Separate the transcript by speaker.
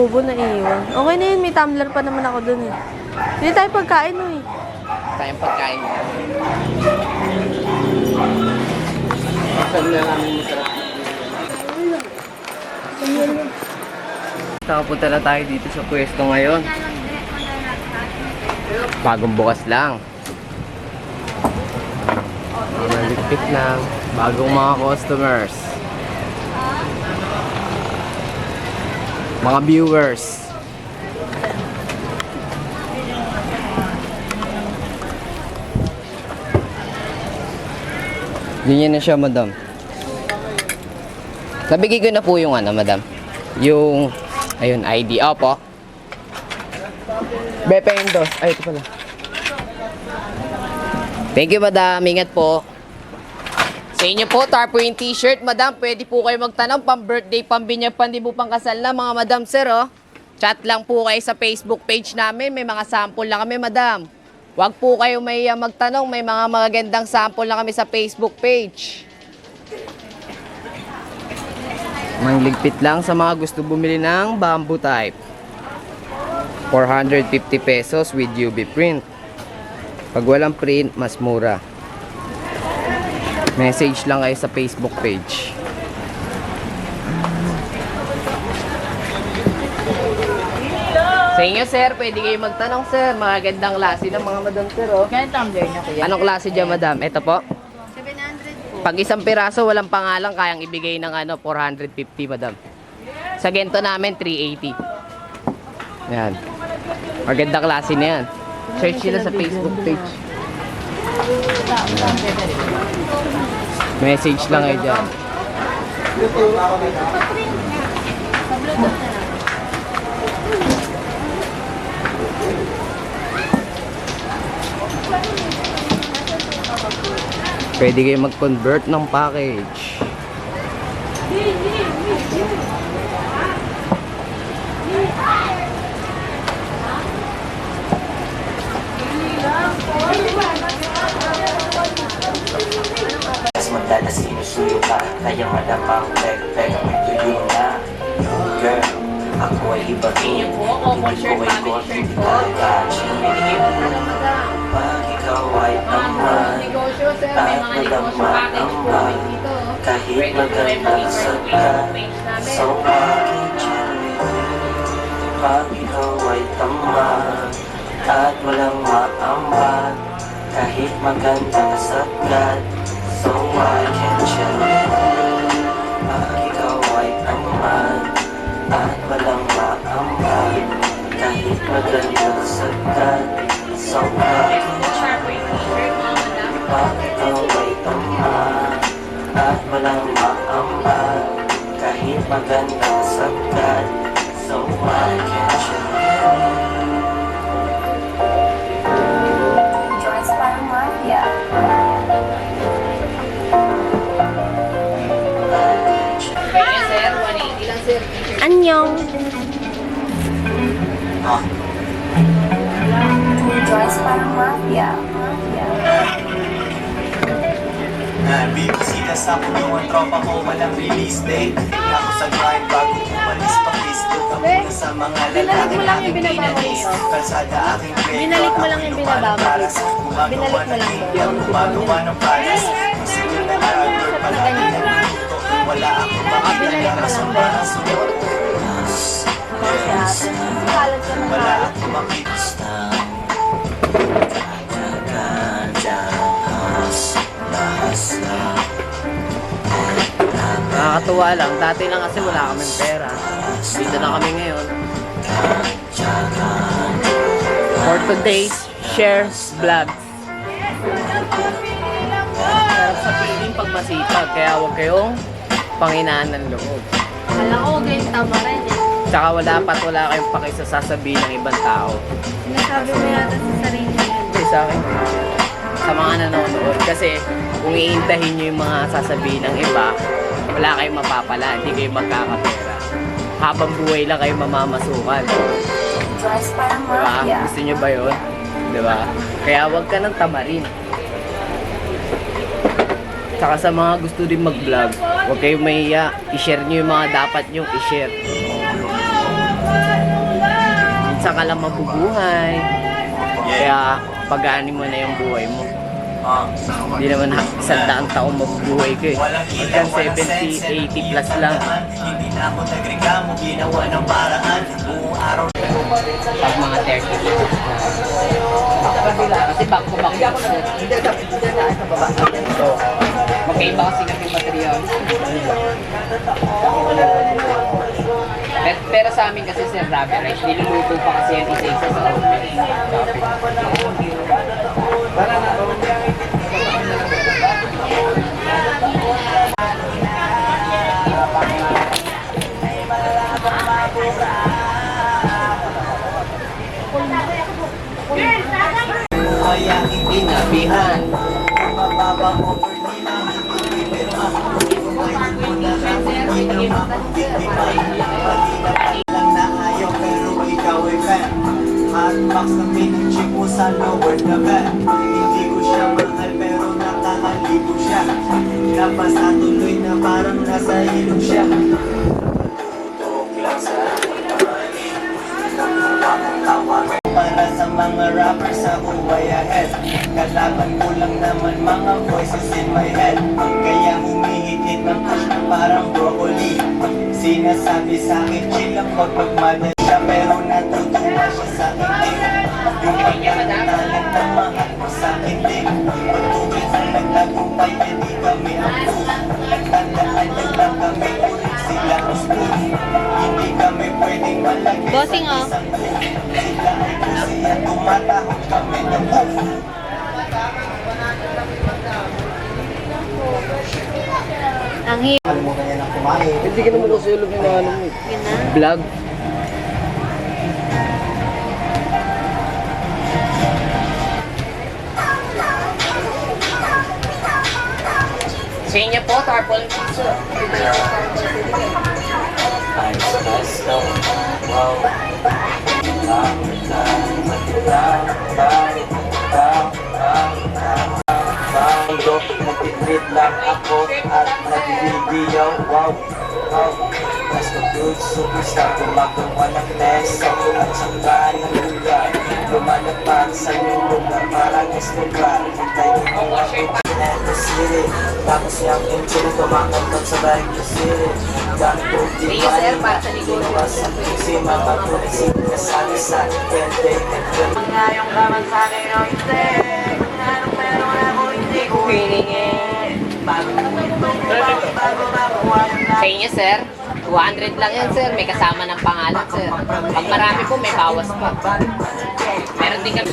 Speaker 1: tubo na iwan. Okay na yun, may tumbler pa naman ako dun eh. Hindi tayo pagkain eh.
Speaker 2: Tayong pagkain. Saan na namin masarap? Nakapunta na tayo dito sa pwesto ngayon. Bagong bukas lang. Maligpit lang. Bagong mga customers. Mga viewers. Ganyan na siya, madam. Nabigay ko na po yung ano, madam. Yung, ayun, ID. Opo. Bepe Indos. Ay, ito pala. Thank you, madam. Ingat po. Sa inyo po, tarpo yung t-shirt, madam. Pwede po kayo magtanong pang birthday, pang binyag, pandibo, pang kasal na, mga madam, sir, oh. Chat lang po kayo sa Facebook page namin. May mga sample lang kami, madam. Huwag po kayo may magtanong. May mga magagandang sample lang kami sa Facebook page. May ligpit lang sa mga gusto bumili ng bamboo type. 450 pesos with UV print. Pag walang print, mas mura. Message lang kayo sa Facebook page. Sa inyo, sir, pwede kayo magtanong, sir. Mga gandang klase ng mga madam, sir, oh.
Speaker 3: Kaya tumbler niya, kuya?
Speaker 2: Anong klase dyan, madam? Ito po.
Speaker 3: 700 po.
Speaker 2: Pag isang piraso, walang pangalan, kayang ibigay ng 450, madam. Sa gento namin, 380. Yan. Magandang klase na yan. Search sila sa Facebook page. Message lang kayo dyan. Pwede kayo mag-convert ng package.
Speaker 4: Madalas sinusuyo ka, kaya malamang peg-peg may tuyo na. Girl, ako ay iba rin. Hindi ko ay konti kagachin. Pag ikaw ay naman, at madama naman, kahit magandang sagat, so bakit chill? Pag ikaw ay taman, at walang maamban, kahit magandang sagat, so I can chill. Pag ikaw ay aman, at walang maamban, kahit magandang sagat, so I can chill. Pag ikaw ay aman, at walang maamban, kahit magandang sagat, so I can chill.
Speaker 5: Joyce Paramahia.
Speaker 2: Kaya, sir, 180 lang, sir.
Speaker 1: Anyong!
Speaker 5: Joyce Paramahia.
Speaker 6: Bibisita sa kulungan, tropa ko walang release date. Ako sa grind bago umalis pa Facebook. Ako na sa mga lalaki aking pinalis. Kalsada aking play.
Speaker 1: Binalik mo lang yung binababa. Binalik mo lang doon.
Speaker 6: Gumagawa ng pares. Masigil na lagor palagi nagluto. Wala akong makapinala kasama. Wala akong makita.
Speaker 2: Nakakatuwa lang. Dati lang kasi wala kaming pera. Dito na kami ngayon. For today's share vlog. Sarap sa piling pag masipag. Kaya huwag kayong panginaan ng loob.
Speaker 1: Kala ko, ganyan tama rin eh.
Speaker 2: Tsaka wala kayong pakisasasabihin ng ibang tao.
Speaker 1: Sinasabi mo yata sa sarili mo.
Speaker 2: Hindi sa akin. Sa mga nanonood. Kasi kung iintahin nyo yung mga sasabihin ng iba, wala kayong mapapala. Hindi kayo magkakapera. Habang buhay lang kayo mamamasukan.
Speaker 5: Joyce
Speaker 2: Diba?
Speaker 5: Paramahia.
Speaker 2: Gusto nyo ba yun? Diba? Kaya huwag ka ng tamarin. Tsaka sa mga gusto din mag-vlog, huwag kayong mahiya. I-share nyo yung mga dapat nyo i-share. mag-isa ka lang mabubuhay. Kaya pagani mo na yung buhay mo. Hindi naman 100 taong mabubuhay ko eh. Hanggang 70, 80 plus lang.
Speaker 6: Hindi na ako nagreklamo, ginawa ng paraan. Buong araw
Speaker 2: Pag mga 30 years na. Kasi back to back. So, magkaiba kasi kami material. Pero sa amin kasi sir, rubber rice, niluluto pa kasi yan isa-isa sa oven.
Speaker 6: kaya hindi nabihan. Mababang offer nila, hindi pirma. Kumain mo na lang, hindi na makukitiman. Pag-inapan lang na ayaw, pero ikaw ay fan. Hotbox na pinag-chip mo sa lower na van. Hindi ko siya mahal, pero nakakaligo siya. Napasa tuloy na parang nasa ilog siya. Tutok lang sa para sa mga rappers sa way ahead. Kalaban ko lang naman mga voices in my head. Kaya humihigit ng push na parang broccoli. Sinasabi sa'kin chill lang wag magmadali siya, pero natutuwa siya sa akin din. Yung pagkakatalent na mahal ko sa'kin din. Pagtubig ang nagtagumpay, hindi kami ang proof. Tandaan nyo lang kami ulit sila ang spoon. Hindi kami pwedeng malagay
Speaker 1: Bossing,
Speaker 6: sa
Speaker 1: oh.
Speaker 6: isang room. Sila ay pusi at tumatahog kami ng boom.
Speaker 1: Ang hirap.
Speaker 6: Alam mo kaya na kumain.
Speaker 2: Hindi ka naman kasi ulog yung ano mo. Vlog. Sa inyo po, tarpaulin pizza.
Speaker 6: Nagtitreat lang ako at nag-video. Wow, wow. Mas good superstar, gumagawa ng teso at saka ng lugar. Lumalapag sa iyong lugar, parang escobar. Hintay ko ang ako Pinete City. Tapos yung intro, kumakantag sa Baguio City. Ganto, di ba rin natin ginawa sa si mga pulisip na sa Pwede, ngayong kaman sa akin o hindi. Kung anong meron ako, hindi ko hiningin. Bago makuha yung
Speaker 2: Sa inyo, sir, 200 lang yan, sir. May kasama ng pangalan, sir. Pag marami po, may bawas pa. Meron din kami.